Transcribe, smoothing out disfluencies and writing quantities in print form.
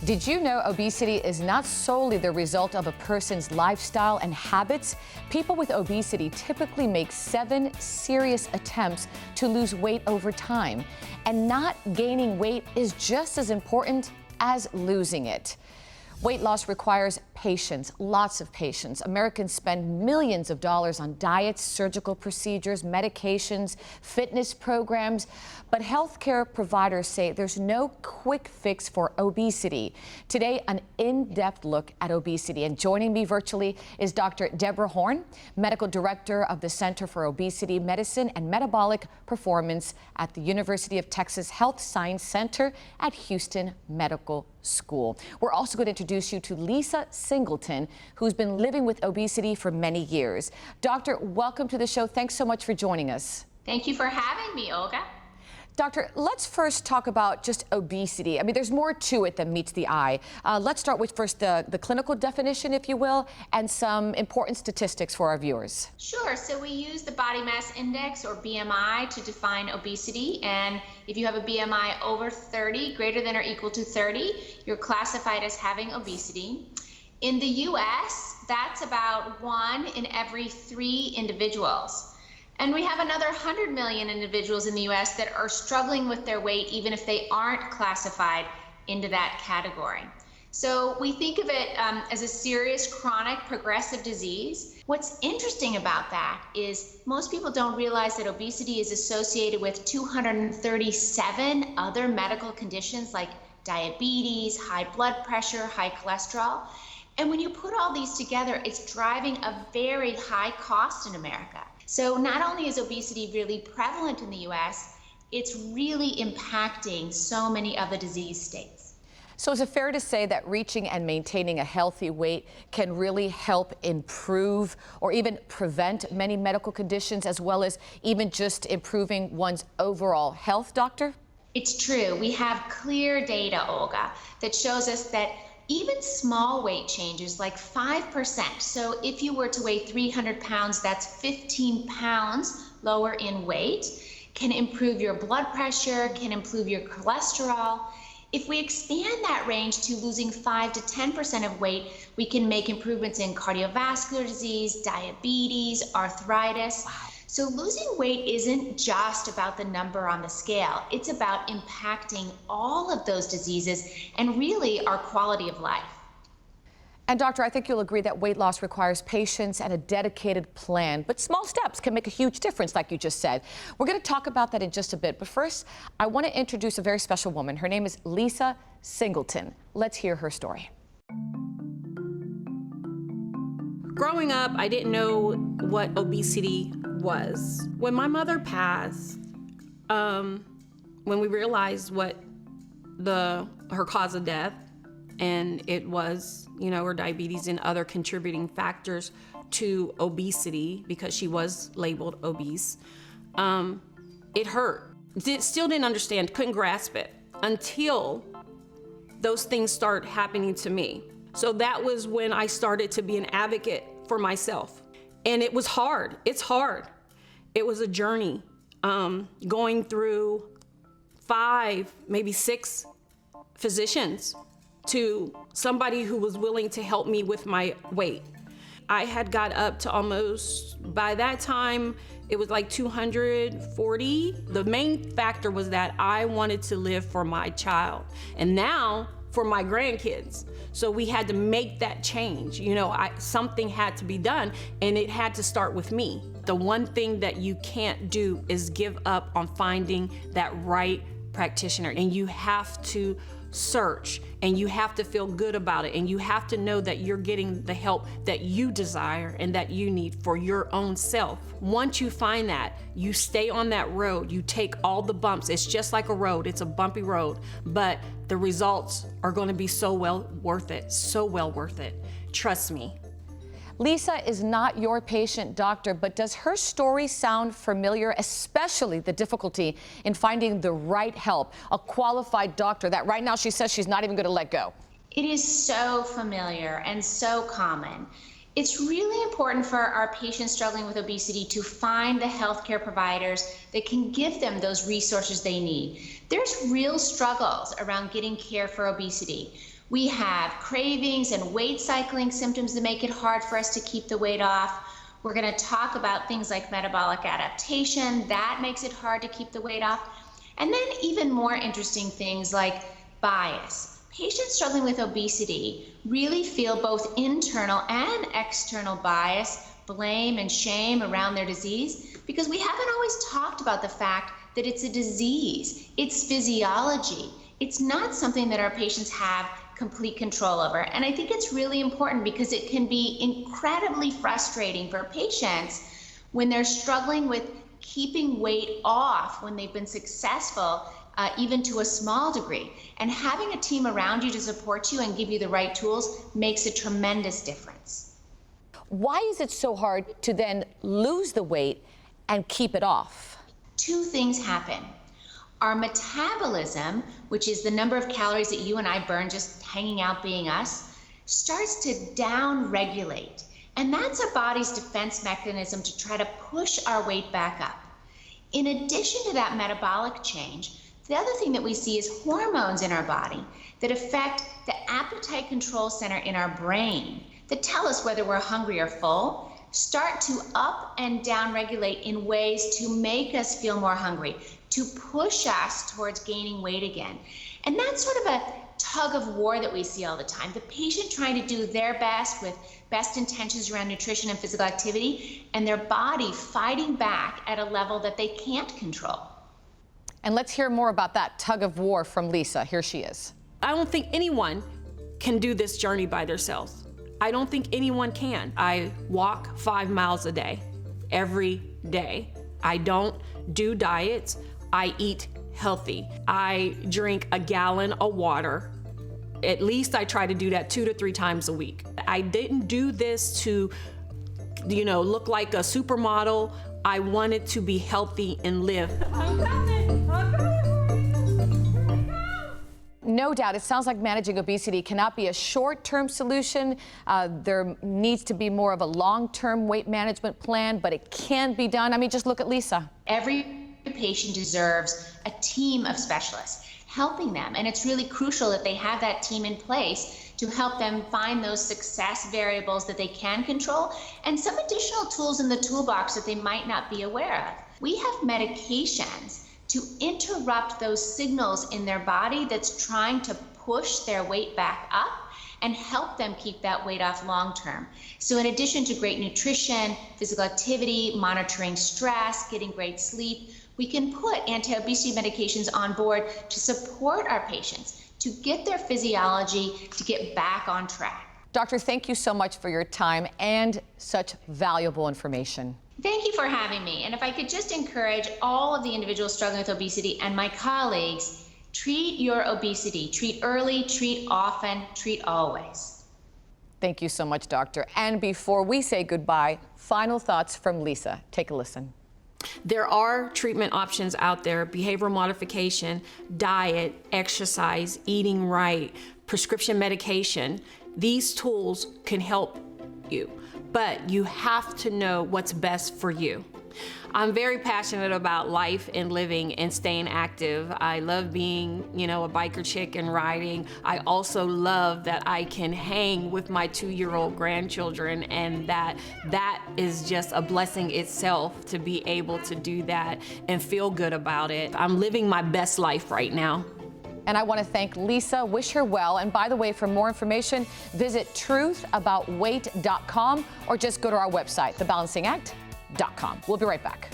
Did you know obesity is not solely the result of a person's lifestyle and habits? People with obesity typically make 7 serious attempts to lose weight over time. And not gaining weight is just as important as losing it. Weight loss requires patience, lots of patience. Americans spend millions of dollars on diets, surgical procedures, medications, fitness programs. But healthcare providers say there's no quick fix for obesity. Today, an in-depth look at obesity. And joining me virtually is Dr. Deborah Horn, Medical Director of the Center for Obesity Medicine and Metabolic Performance at the University of Texas Health Science Center at Houston Medical School. We're also going to introduce you to Lisa Singleton, who's been living with obesity for many years. Doctor, welcome to the show. Thanks so much for joining us. Thank you for having me, Olga. Doctor, let's first talk about just obesity. I mean, there's more to it than meets the eye. Let's start with first the clinical definition, if you will, and some important statistics for our viewers. Sure. So we use the body mass index, or BMI, to define obesity. And if you have a BMI over 30, greater than or equal to 30, you're classified as having obesity. In the U.S., that's about 1 in every 3 individuals. And we have another 100 million individuals in the U.S. that are struggling with their weight, even if they aren't classified into that category. So we think of it as a serious, chronic, progressive disease. What's interesting about that is most people don't realize that obesity is associated with 237 other medical conditions like diabetes, high blood pressure, high cholesterol. And when you put all these together, it's driving a very high cost in America. So not only is obesity really prevalent in the U.S., it's really impacting so many of the disease states. So is it fair to say that reaching and maintaining a healthy weight can really help improve or even prevent many medical conditions, as well as even just improving one's overall health, doctor? It's true. We have clear data, Olga, that shows us that even small weight changes, like 5%. So if you were to weigh 300 pounds, that's 15 pounds lower in weight, can improve your blood pressure, can improve your cholesterol. If we expand that range to losing 5 to 10% of weight, we can make improvements in cardiovascular disease, diabetes, arthritis. Wow. So losing weight isn't just about the number on the scale. It's about impacting all of those diseases and really our quality of life. And doctor, I think you'll agree that weight loss requires patience and a dedicated plan, but small steps can make a huge difference, like you just said. We're going to talk about that in just a bit, but first, I want to introduce a very special woman. Her name is Lisa Singleton. Let's hear her story. Growing up, I didn't know what obesity was. When my mother passed, when we realized what her cause of death, and it was, her diabetes and other contributing factors to obesity, because she was labeled obese, it hurt. Still didn't understand, couldn't grasp it until those things started happening to me. So that was when I started to be an advocate for myself. And it was hard. It's hard. It was a journey, going through 5, maybe 6 physicians to somebody who was willing to help me with my weight. I had got up to almost, by that time, it was like 240. The main factor was that I wanted to live for my child, and now for my grandkids. So we had to make that change. Something had to be done, and it had to start with me. The one thing that you can't do is give up on finding that right practitioner, and you have to search, and you have to feel good about it, and you have to know that you're getting the help that you desire and that you need for your own self. Once you find that, you stay on that road, you take all the bumps. It's just like a road, it's a bumpy road, but the results are going to be so well worth it, trust me. Lisa is not your patient, doctor, but does her story sound familiar, especially the difficulty in finding the right help, a qualified doctor that right now she says she's not even going to let go? It is so familiar and so common. It's really important for our patients struggling with obesity to find the healthcare providers that can give them those resources they need. There's real struggles around getting care for obesity. We have cravings and weight cycling symptoms that make it hard for us to keep the weight off. We're going to talk about things like metabolic adaptation. That makes it hard to keep the weight off. And then even more interesting things like bias. Patients struggling with obesity really feel both internal and external bias, blame and shame around their disease, because we haven't always talked about the fact that it's a disease. It's physiology. It's not something that our patients have complete control over. And I think it's really important because it can be incredibly frustrating for patients when they're struggling with keeping weight off when they've been successful, even to a small degree. And having a team around you to support you and give you the right tools makes a tremendous difference. Why is it so hard to then lose the weight and keep it off? Two things happen. Our metabolism, which is the number of calories that you and I burn just hanging out being us, starts to down-regulate. And that's our body's defense mechanism to try to push our weight back up. In addition to that metabolic change, the other thing that we see is hormones in our body that affect the appetite control center in our brain that tell us whether we're hungry or full, start to up and down regulate in ways to make us feel more hungry, to push us towards gaining weight again. And that's sort of a tug of war that we see all the time. The patient trying to do their best with best intentions around nutrition and physical activity, and their body fighting back at a level that they can't control. And let's hear more about that tug of war from Lisa. Here she is. I don't think anyone can do this journey by themselves. I don't think anyone can. I walk 5 miles a day, every day. I don't do diets. I eat healthy. I drink a gallon of water. At least I try to do that 2 to 3 times a week. I didn't do this to, look like a supermodel. I wanted to be healthy and live. No doubt, it sounds like managing obesity cannot be a short-term solution. There needs to be more of a long-term weight management plan, but it can be done. I mean, just look at Lisa. Every patient deserves a team of specialists helping them, and it's really crucial that they have that team in place to help them find those success variables that they can control and some additional tools in the toolbox that they might not be aware of. We have medications to interrupt those signals in their body that's trying to push their weight back up and help them keep that weight off long term. So in addition to great nutrition, physical activity, monitoring stress, getting great sleep, we can put anti-obesity medications on board to support our patients to get their physiology to get back on track. Doctor, thank you so much for your time and such valuable information. Thank you for having me. And if I could just encourage all of the individuals struggling with obesity and my colleagues, treat your obesity. Treat early, treat often, treat always. Thank you so much, Doctor. And before we say goodbye, final thoughts from Lisa. Take a listen. There are treatment options out there: behavioral modification, diet, exercise, eating right, prescription medication. These tools can help you, but you have to know what's best for you. I'm very passionate about life and living and staying active. I love being, a biker chick and riding. I also love that I can hang with my 2-year-old grandchildren, and that is just a blessing itself to be able to do that and feel good about it. I'm living my best life right now. And I want to thank Lisa, wish her well. And by the way, for more information, visit truthaboutweight.com or just go to our website, thebalancingAct.com. We'll be right back.